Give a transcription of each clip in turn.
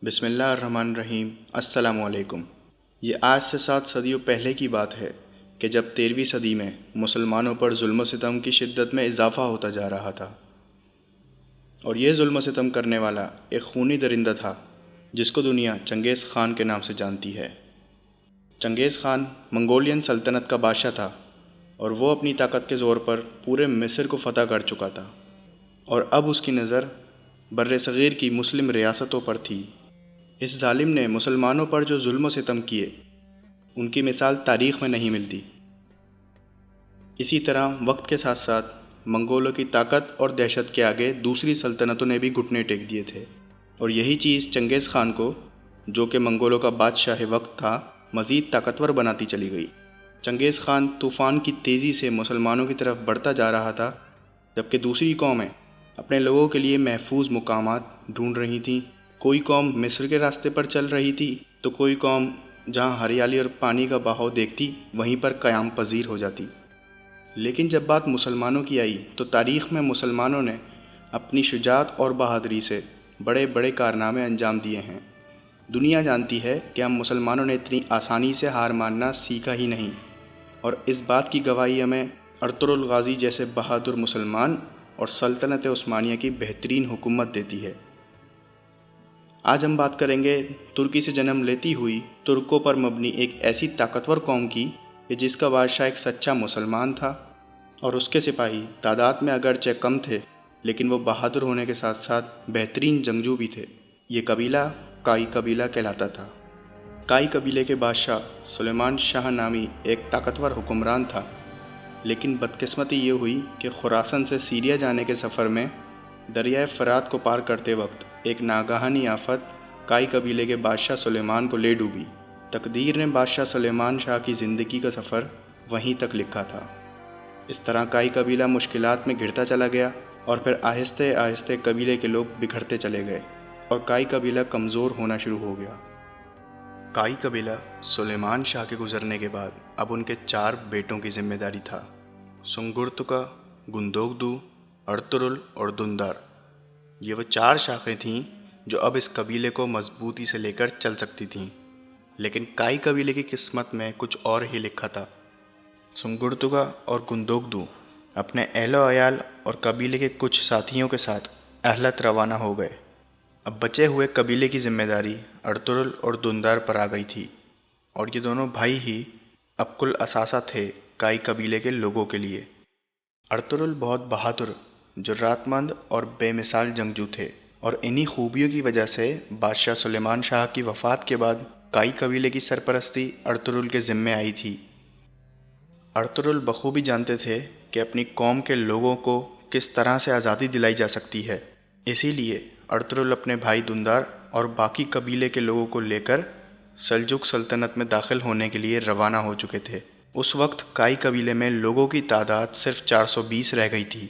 بسم اللہ الرحمن الرحیم۔ السلام علیکم۔ یہ آج سے 7 صدیوں پہلے کی بات ہے کہ جب 13ویں صدی میں مسلمانوں پر ظلم و ستم کی شدت میں اضافہ ہوتا جا رہا تھا، اور یہ ظلم و ستم کرنے والا ایک خونی درندہ تھا جس کو دنیا چنگیز خان کے نام سے جانتی ہے۔ چنگیز خان منگولین سلطنت کا بادشاہ تھا، اور وہ اپنی طاقت کے زور پر پورے مصر کو فتح کر چکا تھا، اور اب اس کی نظر بر صغیر کی مسلم ریاستوں پر تھی۔ اس ظالم نے مسلمانوں پر جو ظلم و ستم کیے، ان کی مثال تاریخ میں نہیں ملتی۔ اسی طرح وقت کے ساتھ ساتھ منگولوں کی طاقت اور دہشت کے آگے دوسری سلطنتوں نے بھی گھٹنے ٹیک دیے تھے، اور یہی چیز چنگیز خان کو، جو کہ منگولوں کا بادشاہ وقت تھا، مزید طاقتور بناتی چلی گئی۔ چنگیز خان طوفان کی تیزی سے مسلمانوں کی طرف بڑھتا جا رہا تھا، جبکہ دوسری قومیں اپنے لوگوں کے لیے محفوظ مقامات ڈھونڈ رہی تھیں۔ کوئی قوم مصر کے راستے پر چل رہی تھی، تو کوئی قوم جہاں ہریالی اور پانی کا بہاؤ دیکھتی وہیں پر قیام پذیر ہو جاتی۔ لیکن جب بات مسلمانوں کی آئی تو تاریخ میں مسلمانوں نے اپنی شجاعت اور بہادری سے بڑے بڑے کارنامے انجام دیے ہیں۔ دنیا جانتی ہے کہ ہم مسلمانوں نے اتنی آسانی سے ہار ماننا سیکھا ہی نہیں، اور اس بات کی گواہی ہمیں ارطغرل غازی جیسے بہادر مسلمان اور سلطنت عثمانیہ کی بہترین حکومت دیتی ہے۔ آج ہم بات کریں گے ترکی سے جنم لیتی ہوئی ترکوں پر مبنی ایک ایسی طاقتور قوم کی کہ جس کا بادشاہ ایک سچا مسلمان تھا، اور اس کے سپاہی تعداد میں اگرچہ کم تھے، لیکن وہ بہادر ہونے کے ساتھ ساتھ بہترین جنگجو بھی تھے۔ یہ قبیلہ کائی قبیلہ کہلاتا تھا۔ کائی قبیلے کے بادشاہ سلیمان شاہ نامی ایک طاقتور حکمران تھا، لیکن بدقسمتی یہ ہوئی کہ خراسان سے سیریا جانے کے سفر میں دریائے فرات کو پار کرتے وقت ایک ناگہانی آفت کائی قبیلے کے بادشاہ سلیمان کو لے ڈوبی۔ تقدیر نے بادشاہ سلیمان شاہ کی زندگی کا سفر وہیں تک لکھا تھا۔ اس طرح کائی قبیلہ مشکلات میں گھرتا چلا گیا، اور پھر آہستہ آہستہ قبیلے کے لوگ بکھرتے چلے گئے، اور کائی قبیلہ کمزور ہونا شروع ہو گیا۔ کائی قبیلہ سلیمان شاہ کے گزرنے کے بعد اب ان کے 4 بیٹوں کی ذمہ داری تھا: سنگرتکا، گندوگدو، ارطغرل اور دندار۔ یہ وہ 4 شاخیں تھیں جو اب اس قبیلے کو مضبوطی سے لے کر چل سکتی تھیں، لیکن کائی قبیلے کی قسمت میں کچھ اور ہی لکھا تھا۔ سنگرتکا اور گندوگدو اپنے اہل و عیال اور قبیلے کے کچھ ساتھیوں کے ساتھ اہلت روانہ ہو گئے۔ اب بچے ہوئے قبیلے کی ذمہ داری ارطغرل اور دندار پر آ گئی تھی، اور یہ دونوں بھائی ہی اب کل اثاثہ تھے کائی قبیلے کے لوگوں کے لیے۔ ارطغرل بہت بہادر، جرات مند اور بے مثال جنگجو تھے، اور انہی خوبیوں کی وجہ سے بادشاہ سلیمان شاہ کی وفات کے بعد کائی قبیلے کی سرپرستی ارطغرل کے ذمے آئی تھی۔ ارطغرل بخوبی جانتے تھے کہ اپنی قوم کے لوگوں کو کس طرح سے آزادی دلائی جا سکتی ہے، اسی لیے ارطغرل اپنے بھائی دندار اور باقی قبیلے کے لوگوں کو لے کر سلجوق سلطنت میں داخل ہونے کے لیے روانہ ہو چکے تھے۔ اس وقت کائی قبیلے میں لوگوں کی تعداد صرف 420 رہ گئی تھی۔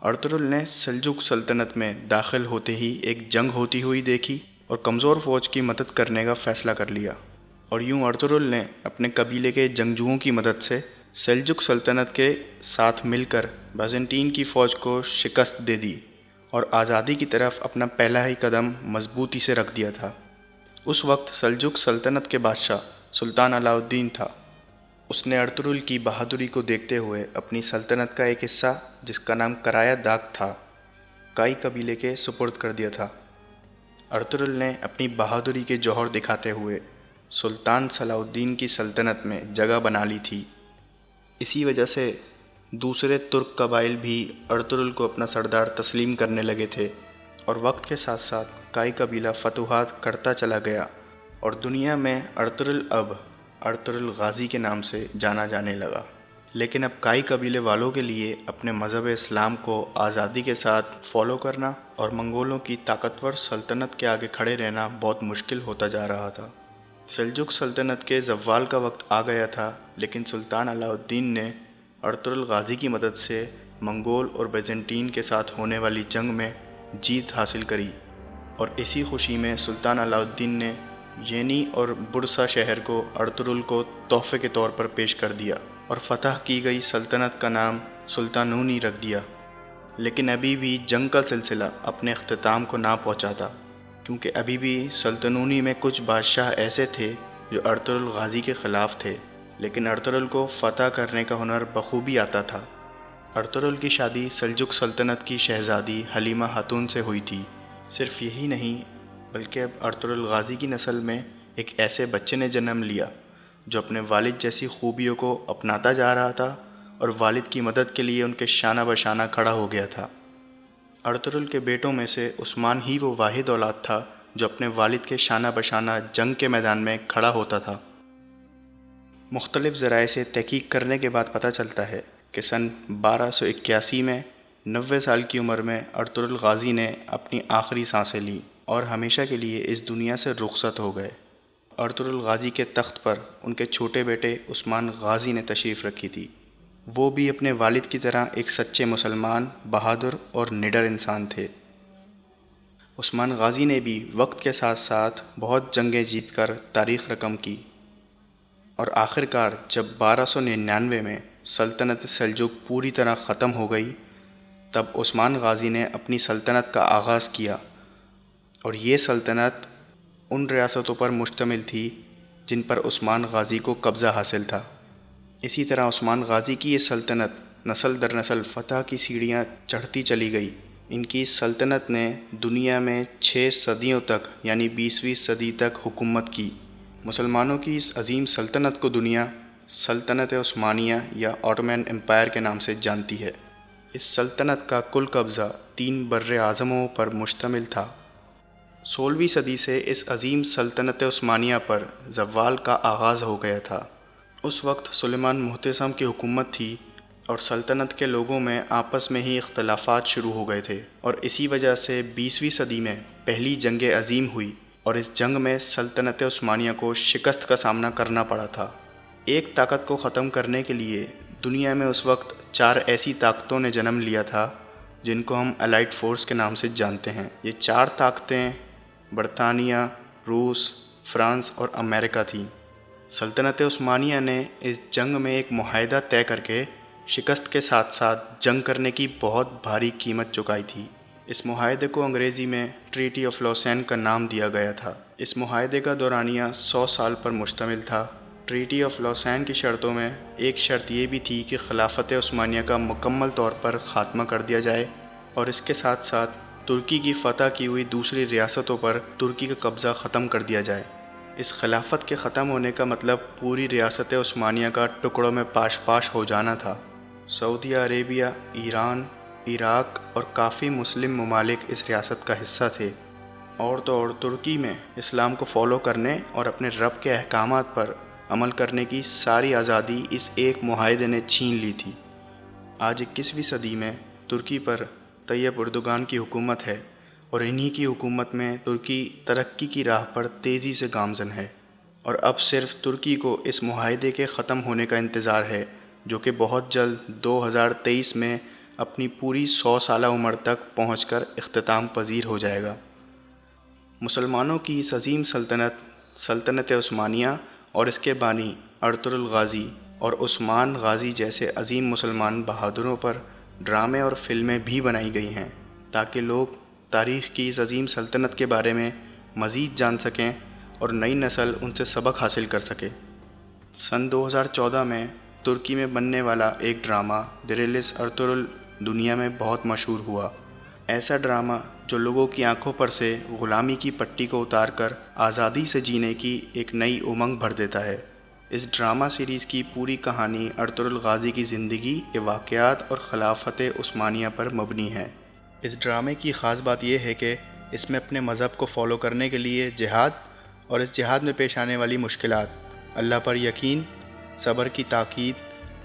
ارطغرل نے سلجوق سلطنت میں داخل ہوتے ہی ایک جنگ ہوتی ہوئی دیکھی اور کمزور فوج کی مدد کرنے کا فیصلہ کر لیا، اور یوں ارطغرل نے اپنے قبیلے کے جنگجوؤں کی مدد سے سلجوق سلطنت کے ساتھ مل کر بیزنٹین کی فوج کو شکست دے دی، اور آزادی کی طرف اپنا پہلا ہی قدم مضبوطی سے رکھ دیا تھا۔ اس وقت سلجوق سلطنت کے بادشاہ سلطان علاء الدین تھا۔ اس نے ارطغرل کی بہادری کو دیکھتے ہوئے اپنی سلطنت کا ایک حصہ، جس کا نام کرایا داغ تھا، کائی قبیلے کے سپرد کر دیا تھا۔ ارطغرل نے اپنی بہادری کے جوہر دکھاتے ہوئے سلطان صلاح الدین کی سلطنت میں جگہ بنا لی تھی۔ اسی وجہ سے دوسرے ترک قبائل بھی ارطغرل کو اپنا سردار تسلیم کرنے لگے تھے، اور وقت کے ساتھ ساتھ کائی قبیلہ فتوحات کرتا چلا گیا، اور دنیا میں ارطغرل اب ارطغرل غازی کے نام سے جانا جانے لگا۔ لیکن اب کائی قبیلے والوں کے لیے اپنے مذہب اسلام کو آزادی کے ساتھ فالو کرنا اور منگولوں کی طاقتور سلطنت کے آگے کھڑے رہنا بہت مشکل ہوتا جا رہا تھا۔ سلجوق سلطنت کے زوال کا وقت آ گیا تھا، لیکن سلطان علاء الدین نے ارطغرل غازی کی مدد سے منگول اور بیزنٹین کے ساتھ ہونے والی جنگ میں جیت حاصل کری، اور اسی خوشی میں سلطان علاء الدین نے یینی اور برسا شہر کو ارطغرل کو تحفے کے طور پر پیش کر دیا، اور فتح کی گئی سلطنت کا نام سلطانونی رکھ دیا۔ لیکن ابھی بھی جنگ کا سلسلہ اپنے اختتام کو نہ پہنچا تھا۔ کیونکہ ابھی بھی سلطنونی میں کچھ بادشاہ ایسے تھے جو ارطغرل غازی کے خلاف تھے، لیکن ارطغرل کو فتح کرنے کا ہنر بخوبی آتا تھا۔ ارطغرل کی شادی سلجوق سلطنت کی شہزادی حلیمہ خاتون سے ہوئی تھی۔ صرف یہی نہیں بلکہ اب ارطغرل غازی کی نسل میں ایک ایسے بچے نے جنم لیا جو اپنے والد جیسی خوبیوں کو اپناتا جا رہا تھا اور والد کی مدد کے لیے ان کے شانہ بشانہ کھڑا ہو گیا تھا۔ ارطغرل کے بیٹوں میں سے عثمان ہی وہ واحد اولاد تھا جو اپنے والد کے شانہ بشانہ جنگ کے میدان میں کھڑا ہوتا تھا۔ مختلف ذرائع سے تحقیق کرنے کے بعد پتہ چلتا ہے کہ سن 1281 میں 90 سال کی عمر میں ارطغرل غازی نے اپنی آخری سانسیں لیں اور ہمیشہ کے لیے اس دنیا سے رخصت ہو گئے۔ ارطغرل غازی کے تخت پر ان کے چھوٹے بیٹے عثمان غازی نے تشریف رکھی تھی۔ وہ بھی اپنے والد کی طرح ایک سچے مسلمان، بہادر اور نڈر انسان تھے۔ عثمان غازی نے بھی وقت کے ساتھ ساتھ بہت جنگیں جیت کر تاریخ رقم کی، اور آخرکار جب 1299 میں سلطنت سلجوق پوری طرح ختم ہو گئی تب عثمان غازی نے اپنی سلطنت کا آغاز کیا، اور یہ سلطنت ان ریاستوں پر مشتمل تھی جن پر عثمان غازی کو قبضہ حاصل تھا۔ اسی طرح عثمان غازی کی یہ سلطنت نسل در نسل فتح کی سیڑھیاں چڑھتی چلی گئی۔ ان کی اس سلطنت نے دنیا میں 6 صدیوں تک یعنی 20ویں صدی تک حکومت کی۔ مسلمانوں کی اس عظیم سلطنت کو دنیا سلطنت عثمانیہ یا آٹومین امپائر کے نام سے جانتی ہے۔ اس سلطنت کا کل قبضہ 3 بر اعظموں پر مشتمل تھا۔ 16ویں صدی سے اس عظیم سلطنت عثمانیہ پر زوال کا آغاز ہو گیا تھا۔ اس وقت سلیمان محتشم کی حکومت تھی اور سلطنت کے لوگوں میں آپس میں ہی اختلافات شروع ہو گئے تھے، اور اسی وجہ سے 20ویں صدی میں پہلی جنگ عظیم ہوئی، اور اس جنگ میں سلطنت عثمانیہ کو شکست کا سامنا کرنا پڑا تھا۔ ایک طاقت کو ختم کرنے کے لیے دنیا میں اس وقت 4 ایسی طاقتوں نے جنم لیا تھا جن کو ہم الائڈ فورس کے نام سے جانتے ہیں۔ یہ 4 طاقتیں برطانیہ، روس، فرانس اور امریکہ تھیں۔ سلطنت عثمانیہ نے اس جنگ میں ایک معاہدہ طے کر کے شکست کے ساتھ ساتھ جنگ کرنے کی بہت بھاری قیمت چکائی تھی۔ اس معاہدے کو انگریزی میں ٹریٹی آف لوسین کا نام دیا گیا تھا۔ اس معاہدے کا دورانیہ 100 سال پر مشتمل تھا۔ ٹریٹی آف لوسین کی شرطوں میں ایک شرط یہ بھی تھی کہ خلافت عثمانیہ کا مکمل طور پر خاتمہ کر دیا جائے، اور اس کے ساتھ ساتھ ترکی کی فتح کی ہوئی دوسری ریاستوں پر ترکی کا قبضہ ختم کر دیا جائے۔ اس خلافت کے ختم ہونے کا مطلب پوری ریاست عثمانیہ کا ٹکڑوں میں پاش پاش ہو جانا تھا۔ سعودیہ عربیہ، ایران، عراق اور کافی مسلم ممالک اس ریاست کا حصہ تھے، اور تو اور ترکی میں اسلام کو فالو کرنے اور اپنے رب کے احکامات پر عمل کرنے کی ساری آزادی اس ایک معاہدے نے چھین لی تھی۔ آج 21ویں صدی میں ترکی پر طیب اردوغان کی حکومت ہے، اور انہی کی حکومت میں ترکی ترقی کی راہ پر تیزی سے گامزن ہے، اور اب صرف ترکی کو اس معاہدے کے ختم ہونے کا انتظار ہے جو کہ بہت جلد 2023 میں اپنی پوری 100 سالہ عمر تک پہنچ کر اختتام پذیر ہو جائے گا۔ مسلمانوں کی اس عظیم سلطنت عثمانیہ اور اس کے بانی ارطغرل غازی اور عثمان غازی جیسے عظیم مسلمان بہادروں پر ڈرامے اور فلمیں بھی بنائی گئی ہیں تاکہ لوگ تاریخ کی اس عظیم سلطنت کے بارے میں مزید جان سکیں اور نئی نسل ان سے سبق حاصل کر سکے۔ سن 2014 میں ترکی میں بننے والا ایک ڈرامہ دریلس ارطغرل دنیا میں بہت مشہور ہوا۔ ایسا ڈرامہ جو لوگوں کی آنکھوں پر سے غلامی کی پٹی کو اتار کر آزادی سے جینے کی ایک نئی امنگ بھر دیتا ہے۔ اس ڈرامہ سیریز کی پوری کہانی ارطغرل غازی کی زندگی کے واقعات اور خلافت عثمانیہ پر مبنی ہے۔ اس ڈرامے کی خاص بات یہ ہے کہ اس میں اپنے مذہب کو فالو کرنے کے لیے جہاد اور اس جہاد میں پیش آنے والی مشکلات، اللہ پر یقین، صبر کی تاکید،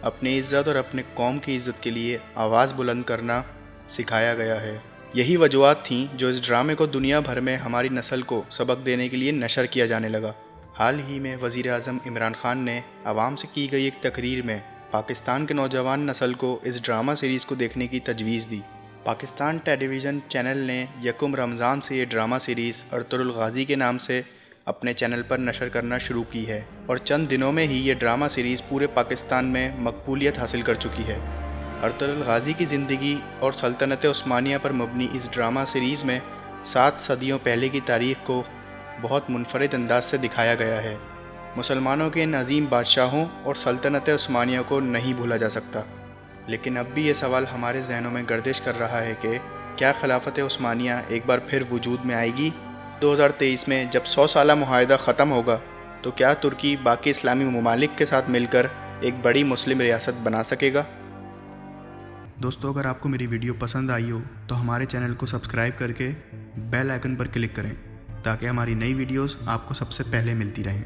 اپنی عزت اور اپنے قوم کی عزت کے لیے آواز بلند کرنا سکھایا گیا ہے۔ یہی وجوہات تھیں جو اس ڈرامے کو دنیا بھر میں ہماری نسل کو سبق دینے کے لیے نشر کیا جانے لگا۔ حال ہی میں وزیر اعظم عمران خان نے عوام سے کی گئی ایک تقریر میں پاکستان کے نوجوان نسل کو اس ڈرامہ سیریز کو دیکھنے کی تجویز دی۔ پاکستان ٹیلی ویژن چینل نے یکم رمضان سے یہ ڈرامہ سیریز ارطغرل غازی کے نام سے اپنے چینل پر نشر کرنا شروع کی ہے، اور چند دنوں میں ہی یہ ڈرامہ سیریز پورے پاکستان میں مقبولیت حاصل کر چکی ہے۔ ارطغرل غازی کی زندگی اور سلطنت عثمانیہ پر مبنی اس ڈرامہ سیریز میں 7 صدیوں پہلے کی تاریخ کو بہت منفرد انداز سے دکھایا گیا ہے۔ مسلمانوں کے ان عظیم بادشاہوں اور سلطنت عثمانیہ کو نہیں بھولا جا سکتا، لیکن اب بھی یہ سوال ہمارے ذہنوں میں گردش کر رہا ہے کہ کیا خلافت عثمانیہ ایک بار پھر وجود میں آئے گی؟ 2023 میں جب 100 سالہ معاہدہ ختم ہوگا تو کیا ترکی باقی اسلامی ممالک کے ساتھ مل کر ایک بڑی مسلم ریاست بنا سکے گا؟ دوستو، اگر آپ کو میری ویڈیو پسند آئی ہو تو ہمارے چینل کو سبسکرائب کر کے بیل آئیکن پر کلک کریں تاکہ ہماری نئی ویڈیوز آپ کو سب سے پہلے ملتی رہیں۔